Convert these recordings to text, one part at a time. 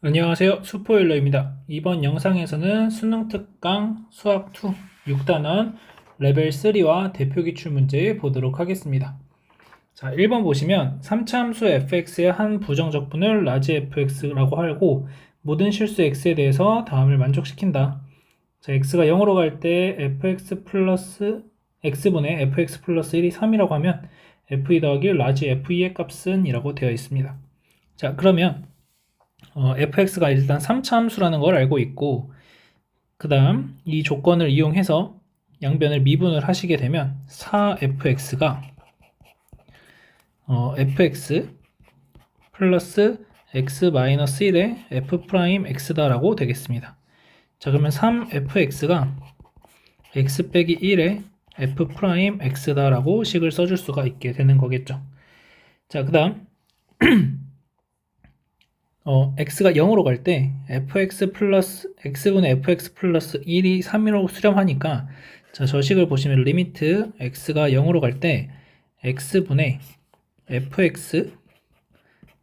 안녕하세요. 수포일러입니다. 이번 영상에서는 수능 특강 수학2 6단원 레벨 3와 대표 기출 문제 보도록 하겠습니다. 자, 1번 보시면 3차함수 fx의 한 부정적분을 라지 fx라고 하고 모든 실수 x에 대해서 다음을 만족시킨다. 자, x가 0으로 갈 때 fx 플러스 x분의 fx 플러스 1이 3이라고 하면 f2 더하기 라지 f2의 값은 이라고 되어 있습니다. 자, 그러면 fx가 일단 3차 함수라는 걸 알고 있고, 그 다음 이 조건을 이용해서 양변을 미분을 하시게 되면 4fx가 fx 플러스 x 마이너스 1의 f 프라임 x다라고 되겠습니다. 자, 그러면 3fx가 x 빼기 1의 f 프라임 x다라고 식을 써줄 수가 있게 되는 거겠죠. 자, 그 다음 x가 0으로 갈 때 fx 플러스 x분의 fx 플러스 1이 3으로 수렴하니까, 자, 저 식을 보시면 리미트 x가 0으로 갈 때 x분의 fx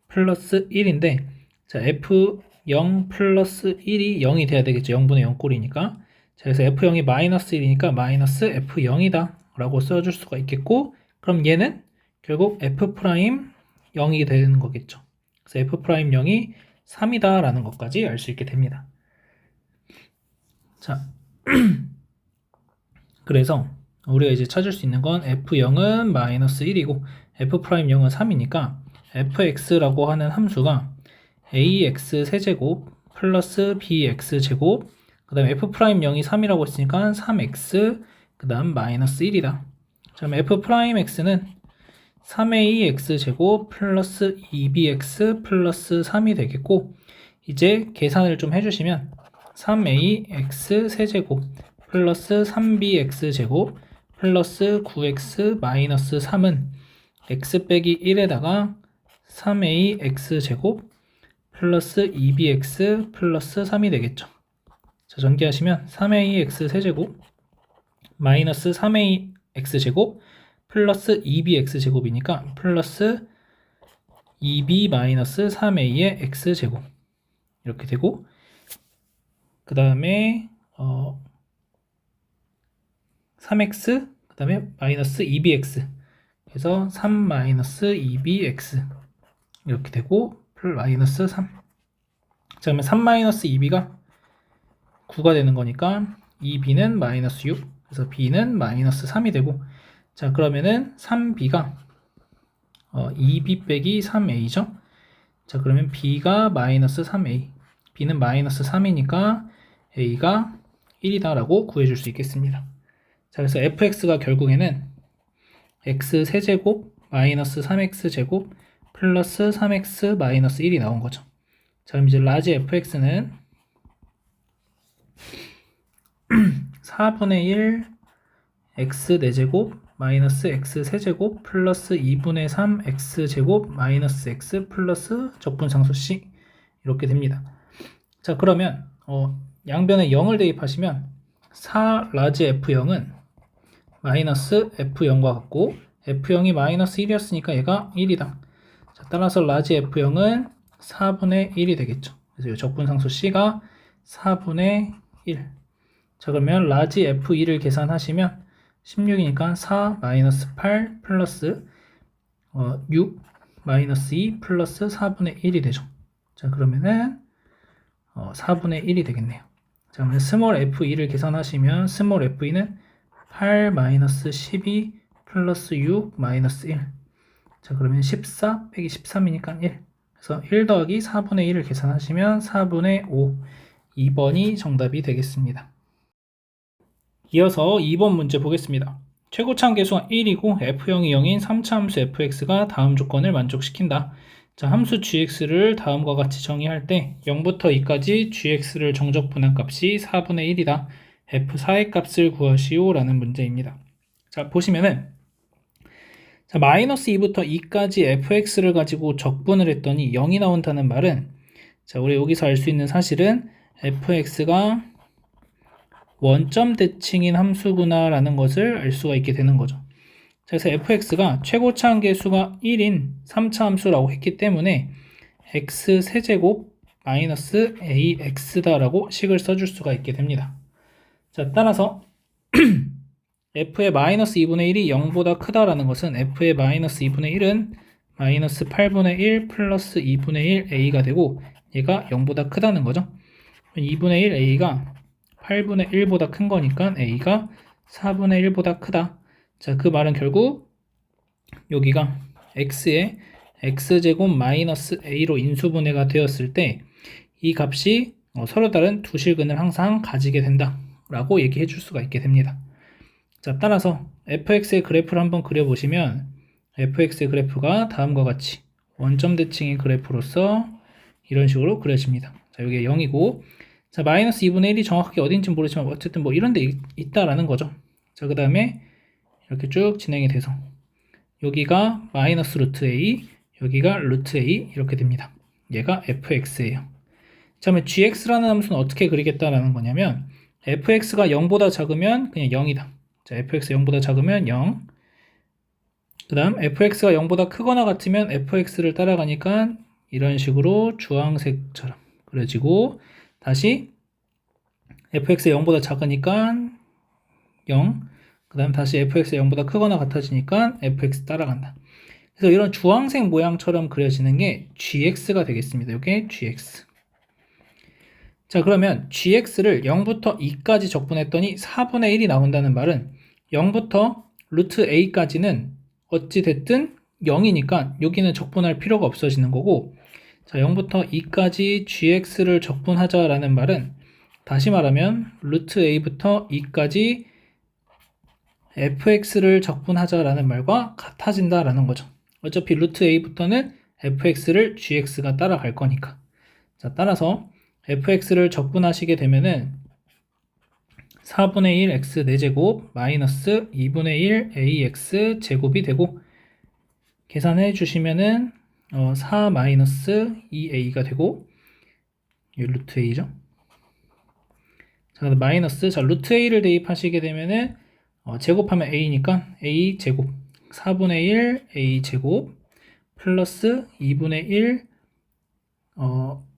플러스 1인데, 자, f0 플러스 1이 0이 돼야 되겠죠. 0분의 0 꼴이니까. 자, 그래서 f0이 마이너스 1이니까 마이너스 f0이다 라고 써줄 수가 있겠고, 그럼 얘는 결국 f 프라임 0이 되는 거겠죠. 그래서 f'0이 3이다 라는 것까지 알 수 있게 됩니다. 자, 그래서 우리가 이제 찾을 수 있는 건 f0은 마이너스 1이고 f'0은 3이니까 fx라고 하는 함수가 ax 세제곱 플러스 bx 제곱, 그 다음에 f'0이 3이라고 했으니까 3x 그 다음 마이너스 1이다. 그럼 f'x는 3ax 제곱 플러스 2bx 플러스 3이 되겠고, 이제 계산을 좀 해주시면 3ax 세제곱 플러스 3bx 제곱 플러스 9x 마이너스 3은 x 빼기 1에다가 3ax 제곱 플러스 2bx 플러스 3이 되겠죠. 자, 전개하시면 3ax 세제곱 마이너스 3ax 제곱 플러스 2bx 제곱이니까 플러스 2b 마이너스 3a의 x 제곱 이렇게 되고, 그 다음에 3x 그 다음에 마이너스 2bx, 그래서 3 마이너스 2bx 이렇게 되고 마이너스 3. 자, 그러면 3 마이너스 2b가 9가 되는 거니까 2b는 마이너스 6, 그래서 b는 마이너스 3이 되고, 자, 그러면은 3b가 2b 빼기 3a죠. 자, 그러면 b가 마이너스 3a, b는 마이너스 3이니까 a가 1이다 라고 구해줄 수 있겠습니다. 자, 그래서 fx가 결국에는 x 세제곱 마이너스 3x 제곱 플러스 3x 마이너스 1이 나온 거죠. 자, 그럼 이제 라지 fx는 4분의 1 x 4제곱 마이너스 x 세제곱 플러스 2분의 3 x 제곱 마이너스 x 플러스 적분상수식 이렇게 됩니다. 자, 그러면 양변에 0을 대입하시면 4 라지 f0은 마이너스 f0과 같고 f0이 마이너스 1이었으니까 얘가 1이다. 자, 따라서 라지 f0은 4분의 1이 되겠죠. 그래서 이 적분상수 c가 4분의 1. 자, 그러면 라지 f2를 계산하시면 16이니까 4 마이너스 8 플러스 6 마이너스 2 플러스 4분의 1이 되죠. 자, 그러면은 4분의 1이 되겠네요. 자, 그러면 스몰 f2를 계산하시면 스몰 f2는 8 마이너스 12 플러스 6 마이너스 1. 자, 그러면 14 빼기 13이니까 1. 그래서 1 더하기 4분의 1을 계산하시면 4분의 5. 2번이 정답이 되겠습니다. 이어서 2번 문제 보겠습니다. 최고차함 계수가 1이고 f0이 0인 3차 함수 fx가 다음 조건을 만족시킨다. 자, 함수 gx를 다음과 같이 정의할 때 0부터 2까지 gx를 정적 분한 값이 4분의 1이다. f4의 값을 구하시오 라는 문제입니다. 자, 보시면은 자, 마이너스 2부터 2까지 fx를 가지고 적분을 했더니 0이 나온다는 말은, 자, 우리 여기서 알 수 있는 사실은 fx가 원점 대칭인 함수구나 라는 것을 알 수가 있게 되는 거죠. 자, 그래서 fx가 최고차함 계수가 1인 3차 함수라고 했기 때문에 x 세제곱 마이너스 AX다라고 식을 써줄 수가 있게 됩니다. 자, 따라서 f의 마이너스 2분의 1이 0보다 크다라는 것은 f의 마이너스 2분의 1은 마이너스 8분의 1 플러스 2분의 1 a가 되고 얘가 0보다 크다는 거죠. 2분의 1 a가 8분의 1보다 큰 거니까 a가 4분의 1보다 크다. 자, 그 말은 결국 여기가 x에 x제곱 마이너스 a로 인수분해가 되었을 때 이 값이 서로 다른 두 실근을 항상 가지게 된다 라고 얘기해 줄 수가 있게 됩니다. 자, 따라서 fx의 그래프를 한번 그려보시면 fx의 그래프가 다음과 같이 원점 대칭의 그래프로서 이런 식으로 그려집니다. 자, 여기가 0이고 자, 마이너스 2분의 1이 정확하게 어딘지 모르지만 어쨌든 뭐 이런 데 있다라는 거죠. 자, 그 다음에 이렇게 쭉 진행이 돼서 여기가 마이너스 루트 a, 여기가 루트 a 이렇게 됩니다. 얘가 fx예요. 자, 그러면 gx라는 함수는 어떻게 그리겠다라는 거냐면 fx가 0보다 작으면 그냥 0이다. 자, fx가 0보다 작으면 0. 그 다음 fx가 0보다 크거나 같으면 fx를 따라가니까 이런 식으로 주황색처럼 그려지고 다시 fx가 0보다 작으니까 0. 그 다음 다시 fx가 0보다 크거나 같아지니까 fx 따라간다. 그래서 이런 주황색 모양처럼 그려지는 게 gx가 되겠습니다. 이게 gx. 자, 그러면 gx를 0부터 2까지 적분했더니 4분의 1이 나온다는 말은 0부터 루트 a까지는 어찌됐든 0이니까 여기는 적분할 필요가 없어지는 거고 자, 0부터 2까지 gx를 적분하자라는 말은 다시 말하면 루트 a부터 2까지 fx를 적분하자라는 말과 같아진다라는 거죠. 어차피 루트 a부터는 fx를 gx가 따라갈 거니까. 자, 따라서 fx를 적분하시게 되면은 4분의 1 x 4제곱 마이너스 2분의 1 ax 제곱이 되고 계산해 주시면은 4 마이너스 2a가 되고 이 루트 a죠. 자, 마이너스 자 루트 a를 대입하시게 되면은 제곱하면 a니까 a 제곱 4분의 1 a 제곱 플러스 2분의 1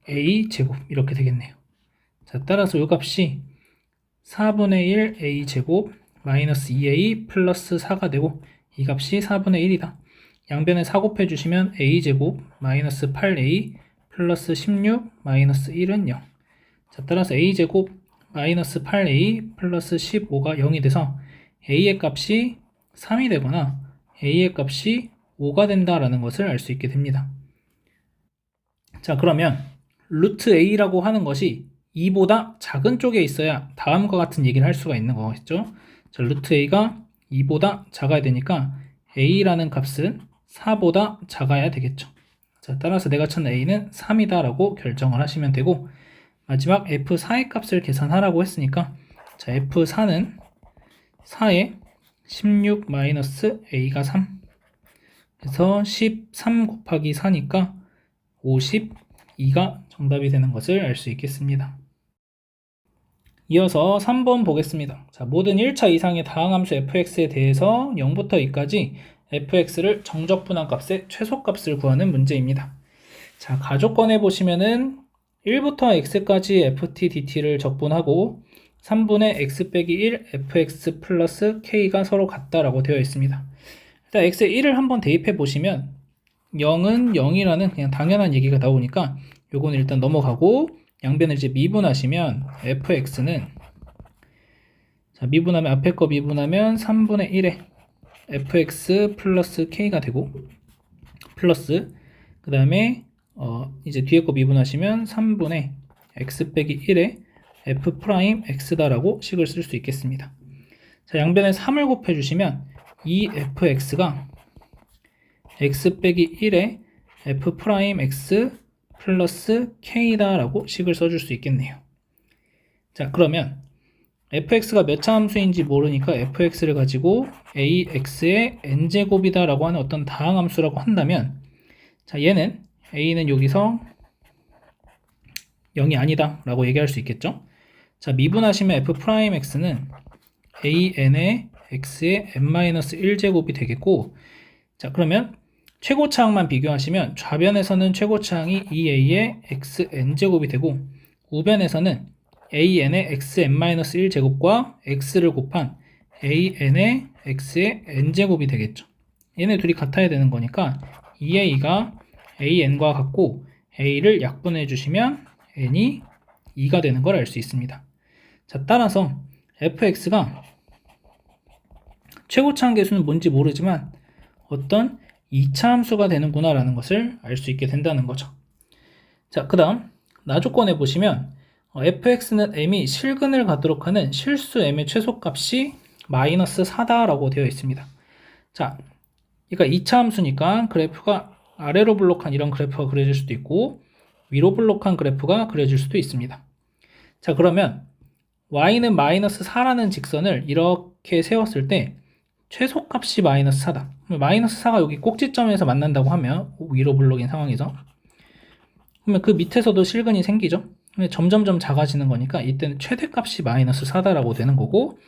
a 제곱 이렇게 되겠네요. 자, 따라서 이 값이 4분의 1 a 제곱 마이너스 2a 플러스 4가 되고 이 값이 4분의 1이다. 양변에 4 곱해주시면 a 제곱 마이너스 8a 플러스 16 마이너스 1은 0. 자, 따라서 a 제곱 마이너스 8a 플러스 15가 0이 돼서 a의 값이 3이 되거나 a의 값이 5가 된다라는 것을 알 수 있게 됩니다. 자, 그러면 루트 a라고 하는 것이 2보다 작은 쪽에 있어야 다음과 같은 얘기를 할 수가 있는 거겠죠. 자, 루트 a가 2보다 작아야 되니까 a라는 값은 4보다 작아야 되겠죠. 자, 따라서 내가 찾는 a는 3이다 라고 결정을 하시면 되고 마지막 f4의 값을 계산하라고 했으니까 자, f4는 4에 16 마이너스 a가 3 그래서 13 곱하기 4니까 52가 정답이 되는 것을 알 수 있겠습니다. 이어서 3번 보겠습니다. 자, 모든 1차 이상의 다항함수 fx에 대해서 0부터 2까지 fx를 정적분한 값의 최소값을 구하는 문제입니다. 자, 가족권에 보시면은 1부터 x까지 ft dt를 적분하고 3분의 x 빼기 1 fx 플러스 k가 서로 같다라고 되어 있습니다. 일단 x에 1을 한번 대입해 보시면 0은 0이라는 그냥 당연한 얘기가 나오니까 요거는 일단 넘어가고 양변을 이제 미분하시면 fx는 자, 미분하면 앞에 거 미분하면 3분의 1에 fx 플러스 k가 되고 플러스 그 다음에 이제 뒤에 거 미분하시면 3분의 x 빼기 1에 f 프라임 x다라고 식을 쓸 수 있겠습니다. 자, 양변에 3을 곱해주시면 이 fx가 x 빼기 1에 f 프라임 x 플러스 k다라고 식을 써줄 수 있겠네요. 자, 그러면 fx가 몇 차 함수인지 모르니까 fx를 가지고 ax의 n제곱이다 라고 하는 어떤 다항함수라고 한다면 자, 얘는 a는 여기서 0이 아니다 라고 얘기할 수 있겠죠. 자, 미분하시면 f'x는 an의 x의 n-1제곱이 되겠고 자, 그러면 최고차항만 비교하시면 좌변에서는 최고차항이 2a의 xn제곱이 되고 우변에서는 an의 xn-1제곱과 x를 곱한 an의 x의 n제곱이 되겠죠. 얘네 둘이 같아야 되는 거니까 2a가 an과 같고 a를 약분해 주시면 n이 2가 되는 걸 알 수 있습니다. 자, 따라서 fx가 최고차항 계수는 뭔지 모르지만 어떤 2차 함수가 되는구나 라는 것을 알 수 있게 된다는 거죠. 자, 그 다음 나조건에 보시면 fx는 m이 실근을 갖도록 하는 실수 m의 최소값이 마이너스 4다 라고 되어 있습니다. 자, 그러니까 2차 함수니까 그래프가 아래로 블록한 이런 그래프가 그려질 수도 있고 위로 블록한 그래프가 그려질 수도 있습니다. 자, 그러면 y는 마이너스 4라는 직선을 이렇게 세웠을 때 최소값이 마이너스 4다. 마이너스 4가 여기 꼭지점에서 만난다고 하면 위로 블록인 상황이죠. 그러면 그 밑에서도 실근이 생기죠. 점점점 작아지는 거니까 이때는 최대값이 마이너스 4다라고 되는 거고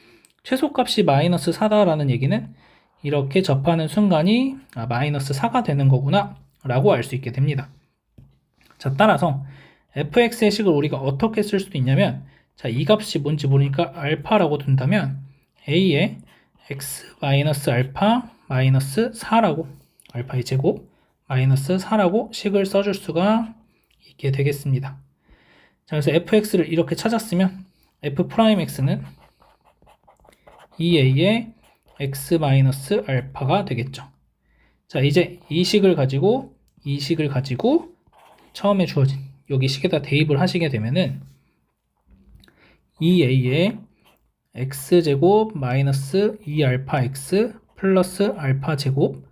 최소값이 마이너스 4다라는 얘기는 이렇게 접하는 순간이 마이너스 4가 되는 거구나 라고 알 수 있게 됩니다. 자, 따라서 fx의 식을 우리가 어떻게 쓸 수도 있냐면 자, 이 값이 뭔지 모르니까 알파라고 둔다면 a의 x 마이너스 알파 마이너스 4라고 알파의 제곱 마이너스 4라고 식을 써줄 수가 있게 되겠습니다. 자, 그래서 fx를 이렇게 찾았으면 f'x는 2a의 x 마이너스 알파가 되겠죠. 자, 이제 이 식을 가지고 처음에 주어진 여기 식에다 대입을 하시게 되면은 2a의 x제곱 마이너스 2알파 x 플러스 알파제곱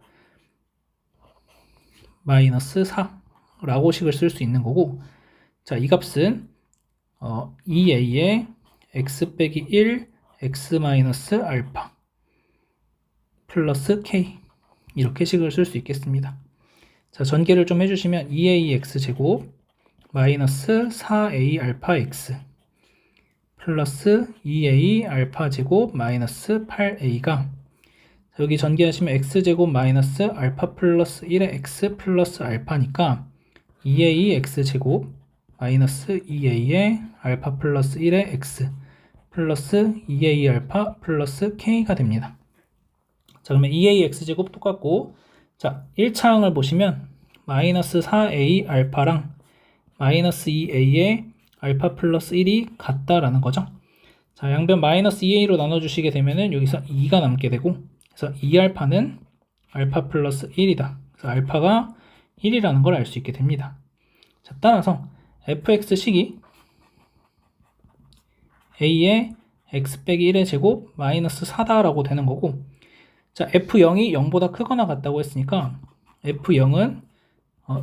마이너스 4라고 식을 쓸 수 있는 거고 자, 이 값은 2a의 x 빼기 1 x 마이너스 알파 플러스 k 이렇게 식을 쓸 수 있겠습니다. 자, 전개를 좀 해주시면 2ax제곱 마이너스 4a 알파 x 플러스 2a 알파 제곱 마이너스 8a가 여기 전개하시면 x제곱 마이너스 알파 플러스 1의 x 플러스 알파니까 2a x제곱 마이너스 2a의 알파 플러스 1의 x 플러스 2a 알파 플러스 k가 됩니다. 자, 그러면 2a x제곱 똑같고 자, 1차항을 보시면 마이너스 4a 알파랑 마이너스 2a의 알파 플러스 1이 같다라는 거죠. 자, 양변 마이너스 2a로 나눠주시게 되면은 여기서 2가 남게 되고 그래서 2알파는 알파 플러스 1이다. 그래서 알파가 1이라는 걸 알 수 있게 됩니다. 자, 따라서 fx식이 a의 x 빼기 1의 제곱 마이너스 4다라고 되는 거고 자, f0이 0보다 크거나 같다고 했으니까 f0은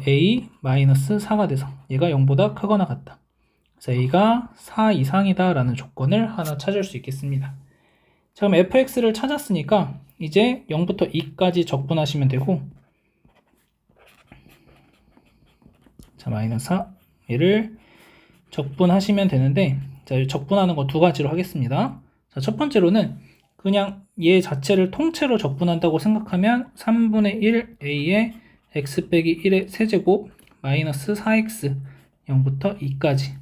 a 마이너스 4가 돼서 얘가 0보다 크거나 같다. 그래서 a가 4 이상이다 라는 조건을 하나 찾을 수 있겠습니다. 자, 그럼 fx를 찾았으니까 이제 0부터 2까지 적분하시면 되고 자, 마이너스 4 얘를 적분하시면 되는데 자, 적분하는 거 두 가지로 하겠습니다. 자, 첫 번째로는 그냥 얘 자체를 통째로 적분한다고 생각하면 3분의 1 a의 x 빼기 1의 세제곱 마이너스 4x 0부터 2까지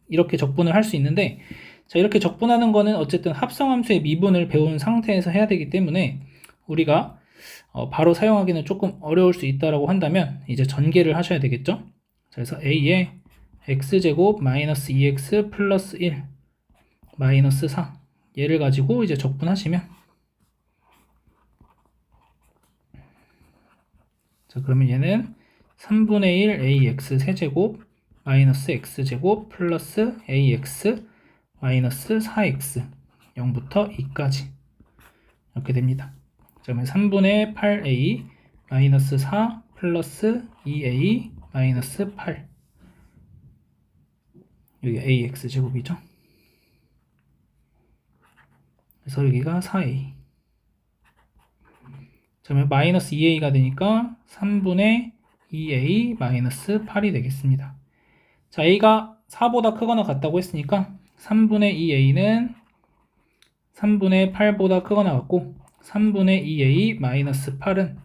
이렇게 적분을 할 수 있는데 자, 이렇게 적분하는 거는 어쨌든 합성함수의 미분을 배운 상태에서 해야 되기 때문에 우리가 바로 사용하기는 조금 어려울 수 있다라고 한다면 이제 전개를 하셔야 되겠죠. 자, 그래서 a의 x제곱 마이너스 2x 플러스 1 마이너스 4 얘를 가지고 이제 적분하시면 자, 그러면 얘는 3분의 1 ax 세제곱 마이너스 x제곱 플러스 ax 마이너스 4x 0부터 2까지 이렇게 됩니다. 그러면 3분의 8a 마이너스 4 플러스 2a 마이너스 8 여기 ax 제곱이죠. 그래서 여기가 4a 그러면 마이너스 2a가 되니까 3분의 2a 마이너스 8이 되겠습니다. 자, a가 4보다 크거나 같다고 했으니까 3분의 2a는 3분의 8보다 크거나 같고 3분의 2a 마이너스 8은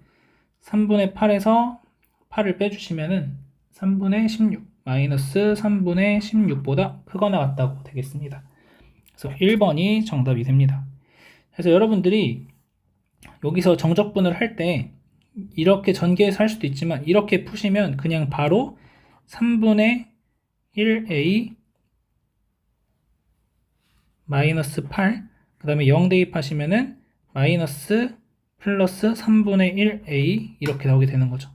3분의 8에서 8을 빼주시면은 3분의 16 마이너스 3분의 16보다 크거나 같다고 되겠습니다. 그래서 1번이 정답이 됩니다. 그래서 여러분들이 여기서 정적분을 할 때 이렇게 전개해서 할 수도 있지만 이렇게 푸시면 그냥 바로 3분의 1a 마이너스 8 그 다음에 0 대입하시면은 마이너스 플러스 3분의 1a 이렇게 나오게 되는 거죠.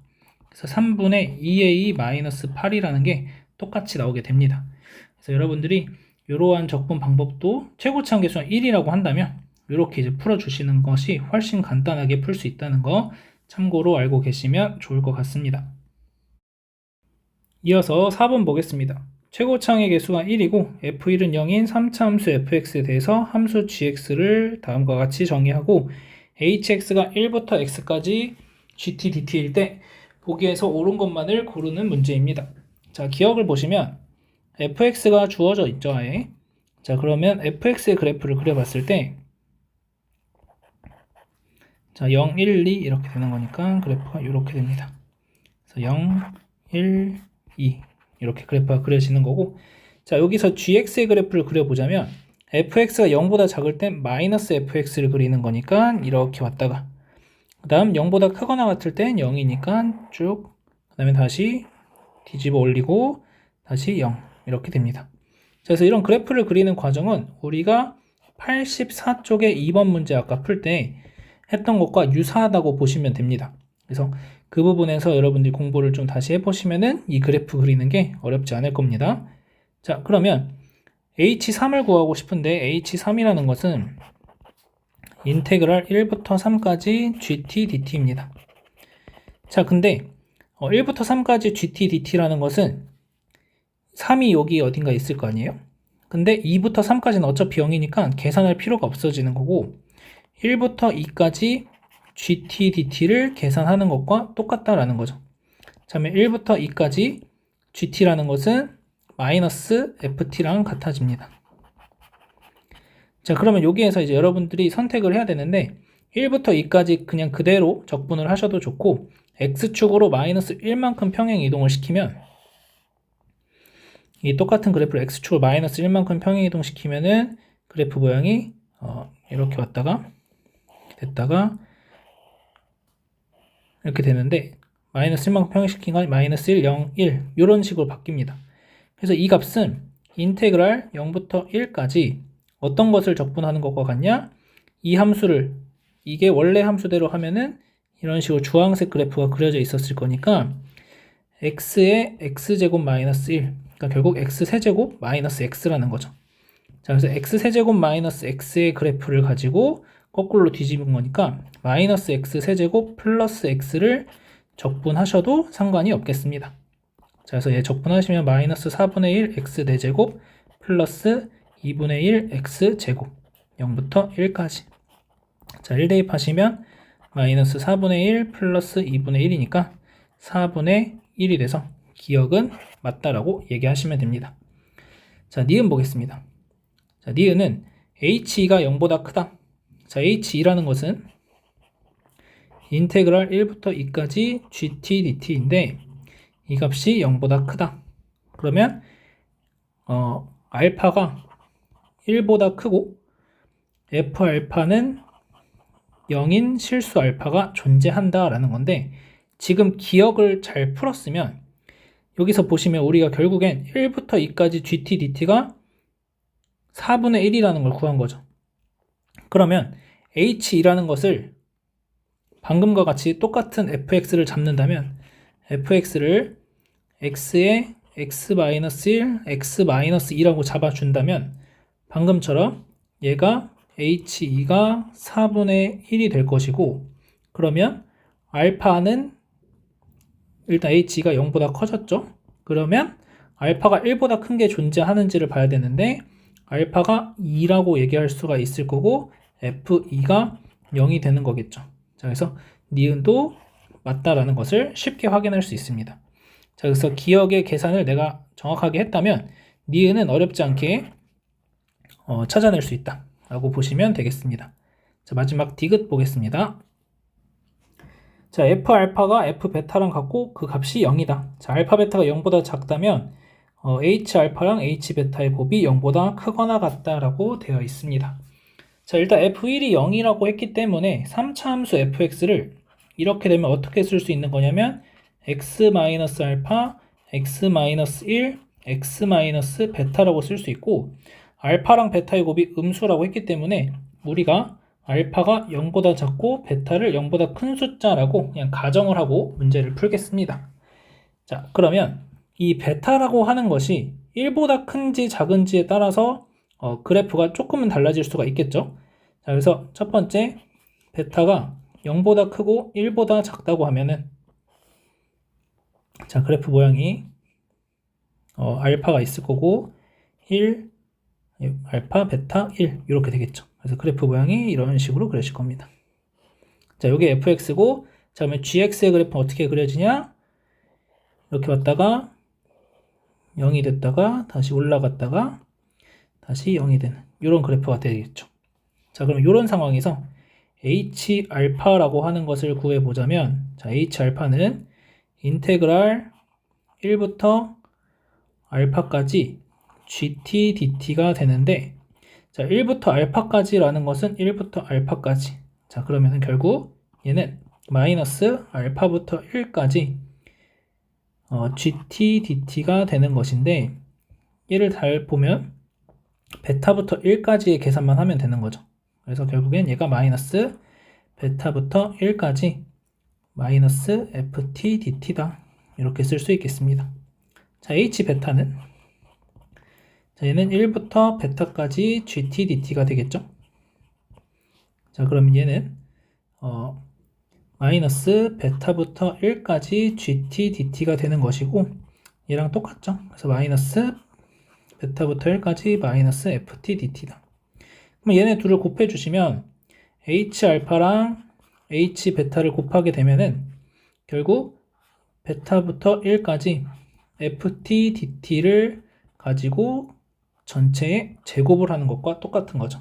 그래서 3분의 2a 마이너스 8이라는 게 똑같이 나오게 됩니다. 그래서 여러분들이 이러한 적분 방법도 최고차원 계수가 1이라고 한다면 이렇게 이제 풀어주시는 것이 훨씬 간단하게 풀 수 있다는 거 참고로 알고 계시면 좋을 것 같습니다. 이어서 4번 보겠습니다. 최고차항의 개수가 1이고 f1은 0인 3차 함수 fx에 대해서 함수 gx를 다음과 같이 정의하고 hx가 1부터 x까지 gt dt일 때 보기에서 옳은 것만을 고르는 문제입니다. 자, 기억을 보시면 fx가 주어져 있죠, 아예. 자, 그러면 fx의 그래프를 그려봤을 때 자, 0, 1, 2 이렇게 되는 거니까 그래프가 이렇게 됩니다. 그래서 0, 1, 2 이렇게 그래프가 그려지는 거고, 자, 여기서 gx의 그래프를 그려보자면 fx가 0보다 작을 땐 마이너스 fx를 그리는 거니까 이렇게 왔다가 그 다음 0보다 크거나 같을 땐 0이니까 쭉 그 다음에 다시 뒤집어 올리고 다시 0 이렇게 됩니다. 그래서 이런 그래프를 그리는 과정은 우리가 84쪽의 2번 문제 아까 풀 때 했던 것과 유사하다고 보시면 됩니다. 그래서 그 부분에서 여러분들이 공부를 좀 다시 해보시면은 이 그래프 그리는 게 어렵지 않을 겁니다. 자, 그러면 h3을 구하고 싶은데 h3이라는 것은 인테그랄 1부터 3까지 gt dt입니다. 자, 근데 1부터 3까지 gt dt라는 것은 3이 여기 어딘가 있을 거 아니에요? 근데 2부터 3까지는 어차피 0이니까 계산할 필요가 없어지는 거고 1부터 2까지 gt dt를 계산하는 것과 똑같다라는 거죠. 자, 그러면 1부터 2까지 gt라는 것은 마이너스 ft랑 같아집니다. 자, 그러면 여기에서 이제 여러분들이 선택을 해야 되는데 1부터 2까지 그냥 그대로 적분을 하셔도 좋고 x축으로 마이너스 1만큼 평행 이동을 시키면 이 똑같은 그래프를 x축으로 마이너스 1만큼 평행 이동시키면은 그래프 모양이 이렇게 왔다가 됐다가 이렇게 되는데 마이너스 1만큼 평행시킨 건 마이너스 1, 0, 1 이런 식으로 바뀝니다. 그래서 이 값은 인테그랄 0부터 1까지 어떤 것을 적분하는 것과 같냐? 이 함수를 이게 원래 함수대로 하면은 이런 식으로 주황색 그래프가 그려져 있었을 거니까 x의 x제곱 마이너스 1 그러니까 결국 x세제곱 마이너스 x라는 거죠. 자, 그래서 x세제곱 마이너스 x의 그래프를 가지고 거꾸로 뒤집은 거니까 마이너스 x세제곱 플러스 x를 적분하셔도 상관이 없겠습니다. 자, 그래서 얘 적분하시면 마이너스 4분의 1 x 대제곱 플러스 2분의 1 x제곱 0부터 1까지. 자, 1 대입하시면 마이너스 4분의 1 플러스 2분의 1이니까 4분의 1이 돼서 기억은 맞다라고 얘기하시면 됩니다. 자, 니은 보겠습니다. 자, 니은은 h가 0보다 크다. 자, h2라는 것은 인테그랄 1부터 2까지 gt dt인데 이 값이 0보다 크다. 그러면 알파가 1보다 크고 f알파는 0인 실수 알파가 존재한다 라는 건데 지금 기억을 잘 풀었으면 여기서 보시면 우리가 결국엔 1부터 2까지 gt dt가 4분의 1이라는 걸 구한 거죠. 그러면 h2라는 것을 방금과 같이 똑같은 fx를 잡는다면 fx를 x에 x-1, x-2라고 잡아준다면 방금처럼 얘가 h2가 4분의 1이 될 것이고 그러면 알파는 일단 h가 0보다 커졌죠. 그러면 알파가 1보다 큰 게 존재하는지를 봐야 되는데 알파가 2라고 얘기할 수가 있을 거고 f2가 0이 되는 거겠죠. 자, 그래서 니은도 맞다라는 것을 쉽게 확인할 수 있습니다. 자, 그래서 기억의 계산을 내가 정확하게 했다면 니은은 어렵지 않게 찾아낼 수 있다 라고 보시면 되겠습니다. 자, 마지막 디귿 보겠습니다. 자, f 알파가 f 베타랑 같고 그 값이 0이다. 자, 알파 베타가 0보다 작다면 h 알파랑 h 베타의 곱이 0보다 크거나 같다라고 되어 있습니다. 자, 일단 f1이 0이라고 했기 때문에 3차 함수 fx를 이렇게 되면 어떻게 쓸 수 있는 거냐면 x-알파, x-1, x-베타라고 쓸 수 있고, 알파랑 베타의 곱이 음수라고 했기 때문에 우리가 알파가 0보다 작고 베타를 0보다 큰 숫자라고 그냥 가정을 하고 문제를 풀겠습니다. 자, 그러면 이 베타라고 하는 것이 1보다 큰지 작은지에 따라서 그래프가 조금은 달라질 수가 있겠죠. 자, 그래서 첫 번째 베타가 0보다 크고 1보다 작다고 하면은, 자, 그래프 모양이 알파가 있을 거고 1, 알파, 베타, 1 이렇게 되겠죠. 그래서 그래프 모양이 이런 식으로 그려질 겁니다. 자, 요게 fx고, 자, 그러면 gx의 그래프는 어떻게 그려지냐? 이렇게 왔다가 0이 됐다가 다시 올라갔다가 다시 0이 되는 이런 그래프가 되겠죠. 자, 그럼 이런 상황에서 h 알파라고 하는 것을 구해보자면, 자, h 알파는 인테그랄 1부터 알파까지 gt dt가 되는데, 자, 1부터 알파까지라는 것은 1부터 알파까지. 자, 그러면은 결국 얘는 마이너스 알파부터 1까지 gt dt가 되는 것인데, 얘를 잘 보면 베타부터 1까지의 계산만 하면 되는 거죠. 그래서 결국엔 얘가 마이너스 베타부터 1까지 마이너스 ft dt다. 이렇게 쓸 수 있겠습니다. 자, h 베타는, 자, 얘는 1부터 베타까지 gt dt가 되겠죠. 자, 그럼 얘는 마이너스 베타부터 1까지 gt dt가 되는 것이고, 얘랑 똑같죠. 그래서 마이너스 베타부터 1까지 마이너스 ft dt다. 그럼 얘네 둘을 곱해주시면 h 알파랑 h 베타를 곱하게 되면은 결국 베타부터 1까지 ft dt를 가지고 전체의 제곱을 하는 것과 똑같은 거죠.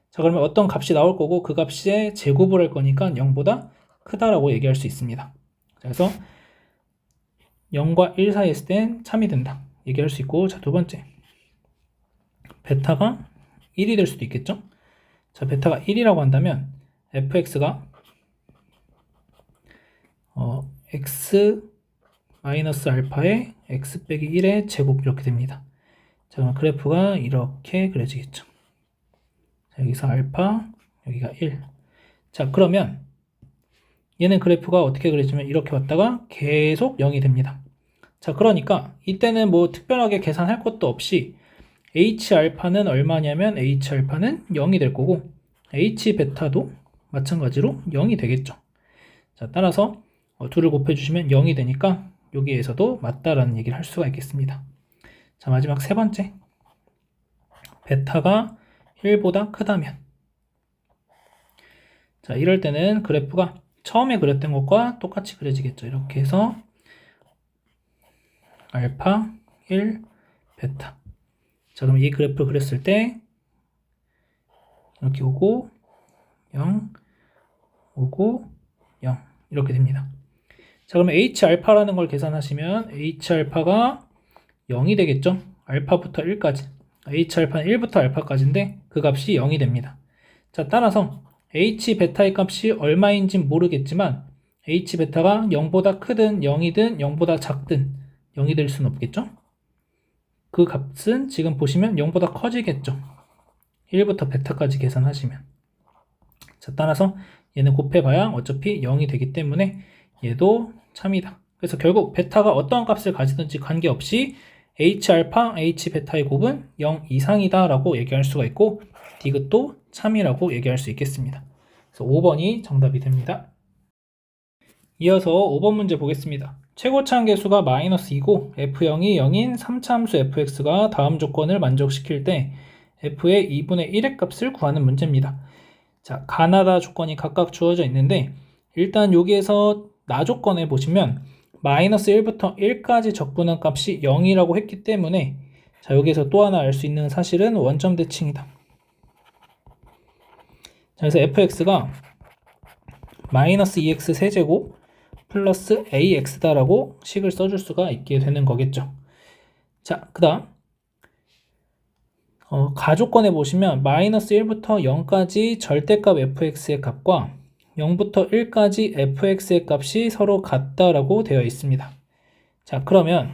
자, 그러면 어떤 값이 나올 거고 그 값에 제곱을 할 거니까 0보다 크다라고 얘기할 수 있습니다. 그래서 0과 1 사이에 있을 땐 참이 된다 얘기할 수 있고, 자, 두 번째 베타가 1이 될 수도 있겠죠. 자, 베타가 1이라고 한다면 fx가 x 마이너스 알파의 x 빼기 1의 제곱 이렇게 됩니다. 자, 그럼 그래프가 이렇게 그려지겠죠. 자, 여기서 알파, 여기가 1. 자, 그러면 얘는 그래프가 어떻게 그려지면 이렇게 왔다가 계속 0이 됩니다. 자, 그러니까 이때는 뭐 특별하게 계산할 것도 없이 h 알파는 얼마냐면 h 알파는 0이 될 거고 h 베타도 마찬가지로 0이 되겠죠. 자, 따라서 둘을 곱해주시면 0이 되니까 여기에서도 맞다라는 얘기를 할 수가 있겠습니다. 자, 마지막 세 번째 베타가 1보다 크다면, 자, 이럴 때는 그래프가 처음에 그렸던 것과 똑같이 그려지겠죠. 이렇게 해서 알파 1 베타. 자, 그럼 이 그래프를 그렸을 때 이렇게 오고 0 오고 0 이렇게 됩니다. 자, 그러면 h 알파라는 걸 계산하시면 h 알파가 0이 되겠죠. 알파부터 1까지. h 알파는 1부터 알파까지인데 그 값이 0이 됩니다. 자, 따라서 h 베타의 값이 얼마인지 모르겠지만 h 베타가 0보다 크든 0이든 0보다 작든 0이 될 수는 없겠죠. 그 값은 지금 보시면 0보다 커지겠죠. 1부터 베타까지 계산하시면. 자, 따라서 얘는 곱해봐야 어차피 0이 되기 때문에 얘도 참이다. 그래서 결국 베타가 어떤 값을 가지든지 관계없이 h 알파, h 베타의 곱은 0 이상이다 라고 얘기할 수가 있고, 디귿도 참이라고 얘기할 수 있겠습니다. 그래서 5번이 정답이 됩니다. 이어서 5번 문제 보겠습니다. 최고차 함계수가 마이너스 2고 f0이 0인 3차 함수 fx가 다음 조건을 만족시킬 때 f의 2분의 1의 값을 구하는 문제입니다. 자, 가나다 조건이 각각 주어져 있는데, 일단 여기에서 나 조건에 보시면 마이너스 1부터 1까지 적분한 값이 0이라고 했기 때문에, 자, 여기에서 또 하나 알 수 있는 사실은 원점 대칭이다. 자, 그래서 fx가 마이너스 2x 세제곱 플러스 ax다라고 식을 써줄 수가 있게 되는 거겠죠. 자, 그 다음 가조건에 보시면 마이너스 1부터 0까지 절대값 fx의 값과 0부터 1까지 fx의 값이 서로 같다라고 되어 있습니다. 자, 그러면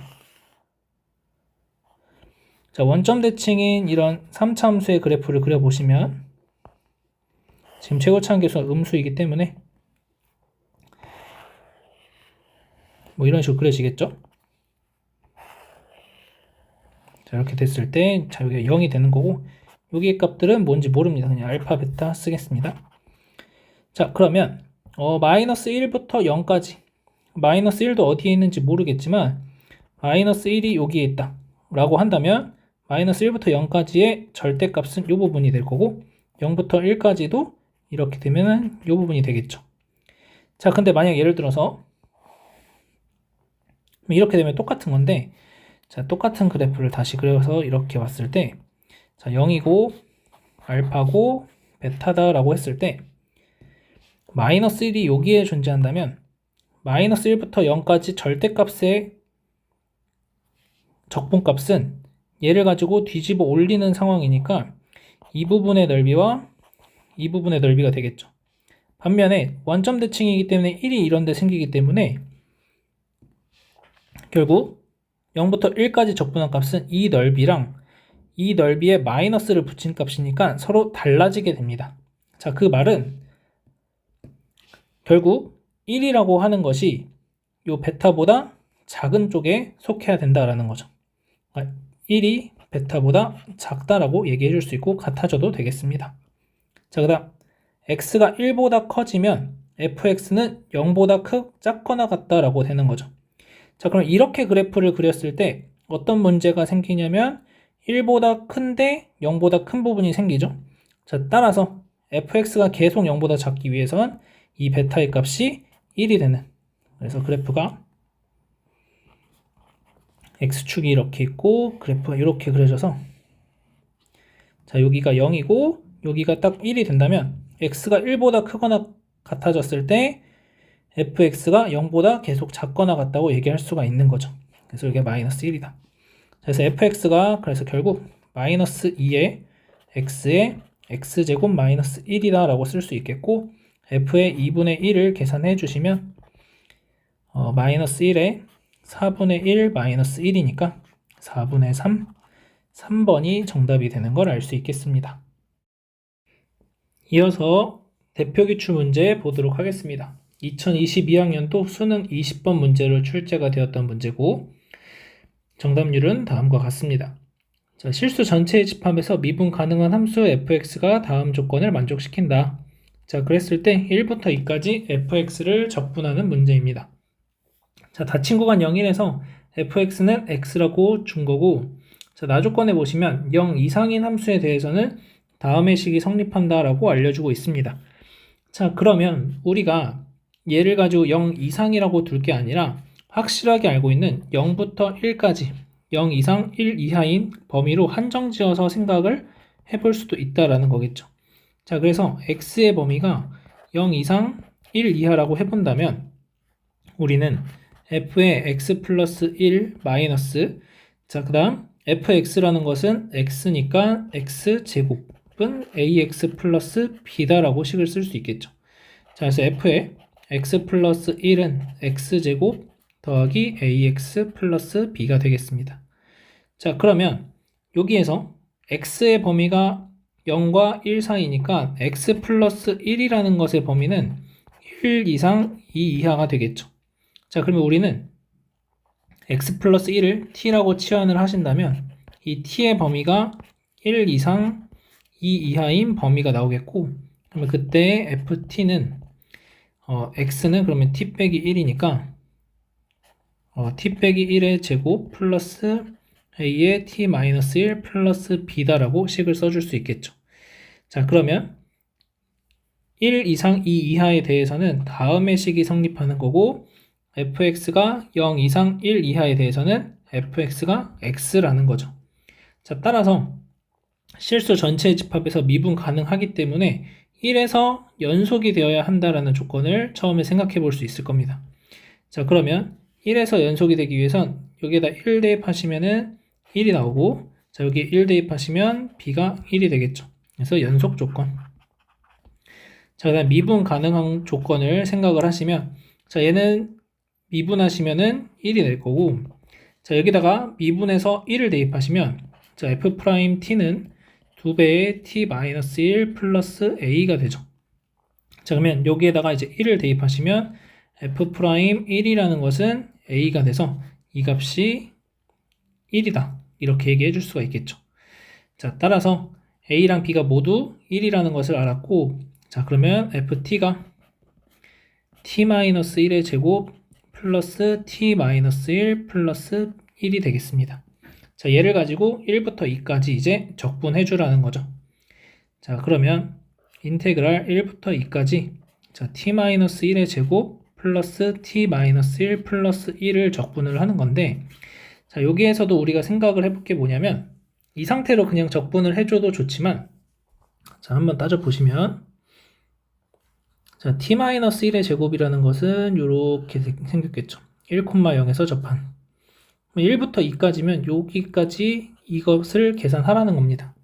자, 원점 대칭인 이런 3차 함수의 그래프를 그려보시면 지금 최고차항 계수가 음수이기 때문에 뭐 이런 식으로 그려지겠죠? 자, 이렇게 됐을 때, 자, 여기가 0이 되는 거고, 여기의 값들은 뭔지 모릅니다. 그냥 알파, 베타 쓰겠습니다. 자, 그러면, 마이너스 1부터 0까지. 마이너스 1도 어디에 있는지 모르겠지만, 마이너스 1이 여기에 있다. 라고 한다면, 마이너스 1부터 0까지의 절대값은 이 부분이 될 거고, 0부터 1까지도 이렇게 되면은 이 부분이 되겠죠. 자, 근데 만약 예를 들어서, 이렇게 되면 똑같은 건데, 자, 똑같은 그래프를 다시 그려서 이렇게 봤을 때, 자, 0이고, 알파고, 베타다라고 했을 때, 마이너스 1이 여기에 존재한다면, 마이너스 1부터 0까지 절대값의 적분값은 얘를 가지고 뒤집어 올리는 상황이니까 이 부분의 넓이와 이 부분의 넓이가 되겠죠. 반면에 원점 대칭이기 때문에 1이 이런 데 생기기 때문에 결국 0부터 1까지 적분한 값은 이 넓이랑 이 넓이에 마이너스를 붙인 값이니까 서로 달라지게 됩니다. 자, 그 말은 결국 1이라고 하는 것이 요 베타보다 작은 쪽에 속해야 된다라는 거죠. 1이 베타보다 작다라고 얘기해 줄 수 있고 같아져도 되겠습니다. 자, 그 다음 x가 1보다 커지면 fx는 0보다 작거나 같다라고 되는 거죠. 자, 그럼 이렇게 그래프를 그렸을 때 어떤 문제가 생기냐면 1보다 큰데 0보다 큰 부분이 생기죠. 자, 따라서 fx가 계속 0보다 작기 위해선 이 베타의 값이 1이 되는, 그래서 그래프가 x축이 이렇게 있고 그래프가 이렇게 그려져서, 자, 여기가 0이고 여기가 딱 1이 된다면 x가 1보다 크거나 같아졌을 때 fx가 0보다 계속 작거나 같다고 얘기할 수가 있는 거죠. 그래서 이게 마이너스 1이다. 그래서 fx가 그래서 결국 마이너스 2의 x의 x제곱 마이너스 1이다 라고 쓸 수 있겠고, f의 2분의 1을 계산해 주시면 마이너스 1에 4분의 1 마이너스 1이니까 4분의 3, 3번이 정답이 되는 걸 알 수 있겠습니다. 이어서 대표기출 문제 보도록 하겠습니다. 2022학년도 수능 20번 문제로 출제가 되었던 문제고, 정답률은 다음과 같습니다. 자, 실수 전체의 집합에서 미분 가능한 함수 fx가 다음 조건을 만족시킨다. 자, 그랬을 때 1부터 2까지 fx를 적분하는 문제입니다. 자, 닫힌 구간 0일에서 fx는 x라고 준 거고, 자, 나조건에 보시면 0 이상인 함수에 대해서는 다음의 식이 성립한다 라고 알려주고 있습니다. 자, 그러면 우리가 얘를 가지고 0 이상이라고 둘 게 아니라 확실하게 알고 있는 0부터 1까지 0 이상 1 이하인 범위로 한정지어서 생각을 해볼 수도 있다라는 거겠죠. 자, 그래서 x의 범위가 0 이상 1 이하라고 해본다면 우리는 f의 x 플러스 1 마이너스, 자, 그 다음 fx라는 것은 x니까 x제곱은 ax 플러스 b다라고 식을 쓸 수 있겠죠. 자, 그래서 f의 x 플러스 1은 x제곱 더하기 ax 플러스 b가 되겠습니다. 자, 그러면 여기에서 x의 범위가 0과 1 사이니까 x 플러스 1이라는 것의 범위는 1 이상 2 이하가 되겠죠. 자, 그러면 우리는 x 플러스 1을 t라고 치환을 하신다면 이 t의 범위가 1 이상 2 이하인 범위가 나오겠고, 그러면 그때 ft는 x는 그러면 t 빼기 1이니까 t 빼기 1의 제곱 플러스 a의 t 마이너스 1 플러스 b다라고 식을 써줄 수 있겠죠. 자, 그러면 1 이상 2 이하에 대해서는 다음의 식이 성립하는 거고, fx가 0 이상 1 이하에 대해서는 fx가 x라는 거죠. 자, 따라서 실수 전체의 집합에서 미분 가능하기 때문에 1에서 연속이 되어야 한다라는 조건을 처음에 생각해 볼 수 있을 겁니다. 자, 그러면 1에서 연속이 되기 위해선 여기에다 1 대입하시면은 1이 나오고, 자, 여기 1 대입하시면 b가 1이 되겠죠. 그래서 연속 조건. 자, 그 다음 미분 가능한 조건을 생각을 하시면, 자, 얘는 미분하시면은 1이 될 거고, 자, 여기다가 미분해서 1을 대입하시면, 자, f't는 2배의 t-1 플러스 a가 되죠. 자, 그러면 여기에다가 이제 1을 대입하시면 f'1이라는 것은 a가 돼서 이 값이 1이다. 이렇게 얘기해 줄 수가 있겠죠. 자, 따라서 a랑 b가 모두 1이라는 것을 알았고, 자, 그러면 ft가 t-1의 제곱 플러스 t-1 플러스 1이 되겠습니다. 자, 얘를 가지고 1부터 2까지 이제 적분해 주라는 거죠. 자, 그러면 인테그랄 1부터 2까지, 자, t-1의 제곱 플러스 t-1 플러스 1을 적분을 하는 건데, 자, 여기에서도 우리가 생각을 해볼 게 뭐냐면, 이 상태로 그냥 적분을 해줘도 좋지만, 자, 한번 따져보시면, 자, t-1의 제곱이라는 것은 이렇게 생겼겠죠. 1,0에서 접한 1부터 2까지면 여기까지 이것을 계산하라는 겁니다.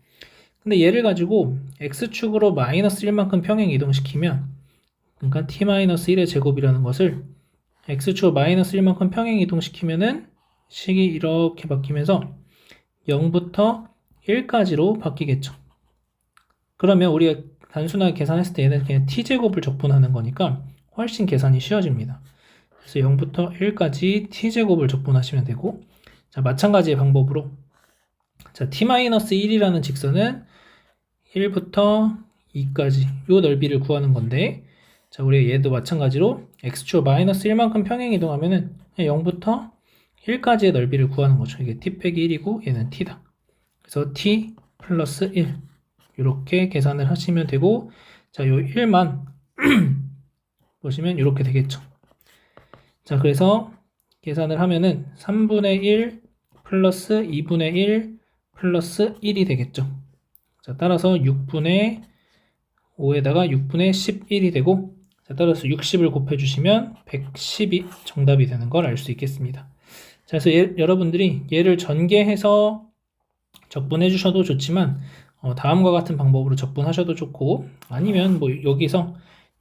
근데 얘를 가지고 x축으로 마이너스 1만큼 평행 이동시키면, 그러니까 t-1의 제곱이라는 것을 x축으로 마이너스 1만큼 평행 이동시키면은 식이 이렇게 바뀌면서 0부터 1까지로 바뀌겠죠. 그러면 우리가 단순하게 계산했을 때 얘는 그냥 t제곱을 적분하는 거니까 훨씬 계산이 쉬워집니다. 그래서 0부터 1까지 t제곱을 적분하시면 되고, 자, 마찬가지의 방법으로, 자, t-1이라는 직선은 1부터 2까지 요 넓이를 구하는 건데, 자, 우리 얘도 마찬가지로 x축 마이너스 1만큼 평행 이동하면은 0부터 1까지의 넓이를 구하는 거죠. 이게 t 빼기 1이고 얘는 t다. 그래서 t 플러스 1 이렇게 계산을 하시면 되고, 자, 요 1만 보시면 이렇게 되겠죠. 자, 그래서 계산을 하면은 3분의 1 플러스 2분의 1 플러스 1이 되겠죠. 자, 따라서 6분의 5에다가 6분의 11이 되고, 자, 따라서 60을 곱해주시면 110이 정답이 되는 걸 알 수 있겠습니다. 자, 그래서 여러분들이 얘를 전개해서 적분해 주셔도 좋지만, 다음과 같은 방법으로 적분하셔도 좋고, 아니면 뭐 여기서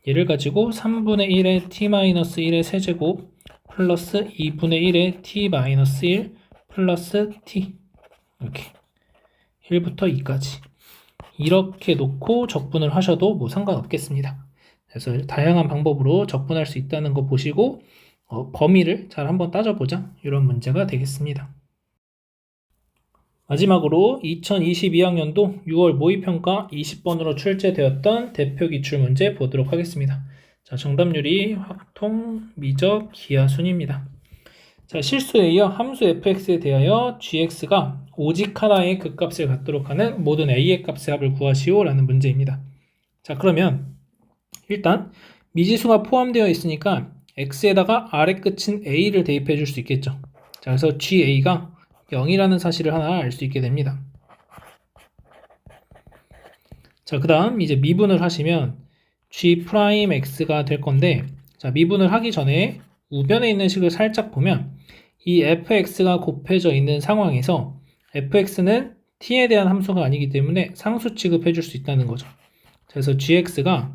얘를 가지고 3분의 1의 t-1의 세제곱 플러스 2분의 1의 t-1 플러스 t 이렇게 1부터 2까지 이렇게 놓고 적분을 하셔도 뭐 상관없겠습니다. 그래서 다양한 방법으로 적분할 수 있다는 거 보시고 범위를 잘 한번 따져보자, 이런 문제가 되겠습니다. 마지막으로 2022학년도 6월 모의평가 20번으로 출제되었던 대표 기출문제 보도록 하겠습니다. 자, 정답률이 확통, 미적, 기하순입니다. 자, 실수에 이어 함수 fx에 대하여 gx가 오직 하나의 극값을 갖도록 하는 모든 a의 값의 합을 구하시오 라는 문제입니다. 자, 그러면 일단 미지수가 포함되어 있으니까 x에다가 아래 끝인 a를 대입해 줄 수 있겠죠. 자, 그래서 ga가 0이라는 사실을 하나 알 수 있게 됩니다. 자, 그 다음 이제 미분을 하시면 g'x가 될 건데, 자, 미분을 하기 전에 우변에 있는 식을 살짝 보면 이 fx가 곱해져 있는 상황에서 fx는 t에 대한 함수가 아니기 때문에 상수 취급해 줄 수 있다는 거죠. 그래서 gx가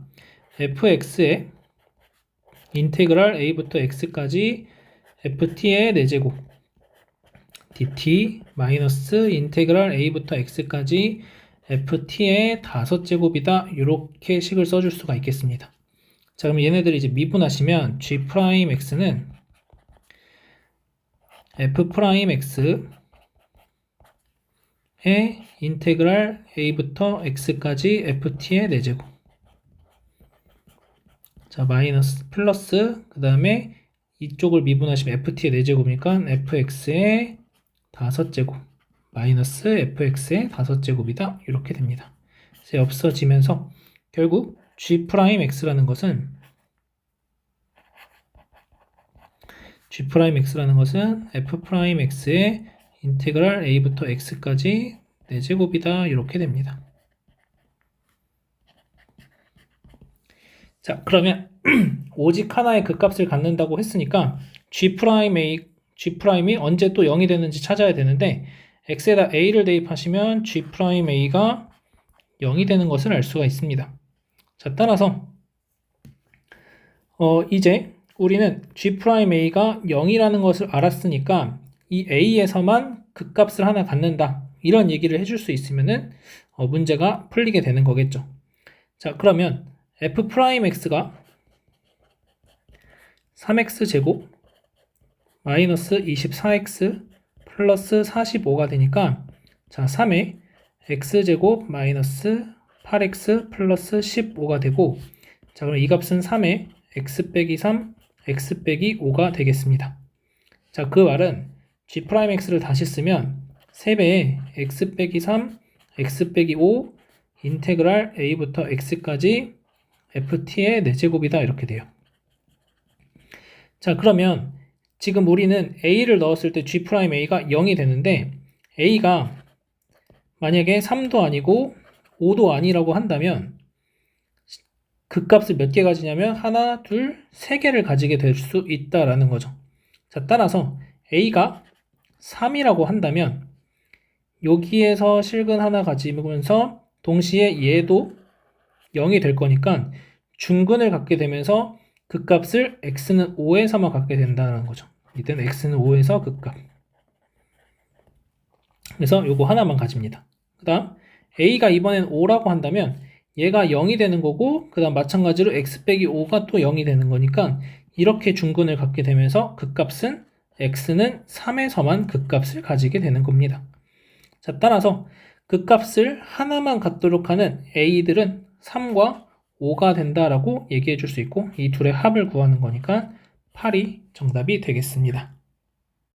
fx의 인테그랄 a부터 x까지 ft의 4제곱 dt 마이너스 인테그랄 a부터 x까지 ft의 5제곱이다, 이렇게 식을 써줄 수가 있겠습니다. 자, 그럼 얘네들이 이제 미분하시면 g'x는 f'x의 인테그랄 a부터 x까지 ft의 4제곱, 자, 마이너스 플러스 그 다음에 이쪽을 미분하시면 ft의 4제곱이니까 fx의 5제곱 마이너스 fx의 5제곱이다, 이렇게 됩니다. 그래서 없어지면서 결국 g'x라는 것은 f'x의 인테그랄 a부터 x까지 4제곱이다, 이렇게 됩니다. 자, 그러면 오직 하나의 극값을 갖는다고 했으니까 G'이 언제 또 0이 되는지 찾아야 되는데 x에다 a를 대입하시면 G'A가 0이 되는 것을 알 수가 있습니다. 자, 따라서 이제 우리는 G'A가 0이라는 것을 알았으니까 이 a에서만 극값을 하나 갖는다, 이런 얘기를 해줄 수 있으면은 문제가 풀리게 되는 거겠죠. 자, 그러면 f'x가 3x제곱 마이너스 24x 플러스 45가 되니까, 자, 3에 x제곱 마이너스 8x 플러스 15가 되고, 자, 그럼 이 값은 3에 x 빼기 3, x 빼기 5가 되겠습니다. 자, 그 말은 G'x를 다시 쓰면 3배에 x 빼기 3, x 빼기 5 인테그랄 a부터 x까지 ft의 4제곱이다, 이렇게 돼요. 자, 그러면 지금 우리는 a를 넣었을 때 G'A가 0이 되는데 a가 만약에 3도 아니고 5도 아니라고 한다면 극값을 몇 개 가지냐면 하나, 둘, 세 개를 가지게 될 수 있다라는 거죠. 자, 따라서 a가 3이라고 한다면 여기에서 실근 하나 가지면서 동시에 얘도 0이 될 거니까 중근을 갖게 되면서 극값을 x는 5에서만 갖게 된다는 거죠. 이때는 x는 5에서 극값. 그래서 요거 하나만 가집니다. 그 다음 a가 이번엔 5라고 한다면 얘가 0이 되는 거고, 그 다음 마찬가지로 x 빼기 5가 또 0이 되는 거니까 이렇게 중근을 갖게 되면서 극값은 x는 3에서만 극값을 가지게 되는 겁니다. 자, 따라서 극값을 하나만 갖도록 하는 a들은 3과 5가 된다라고 얘기해 줄 수 있고, 이 둘의 합을 구하는 거니까 8이 정답이 되겠습니다.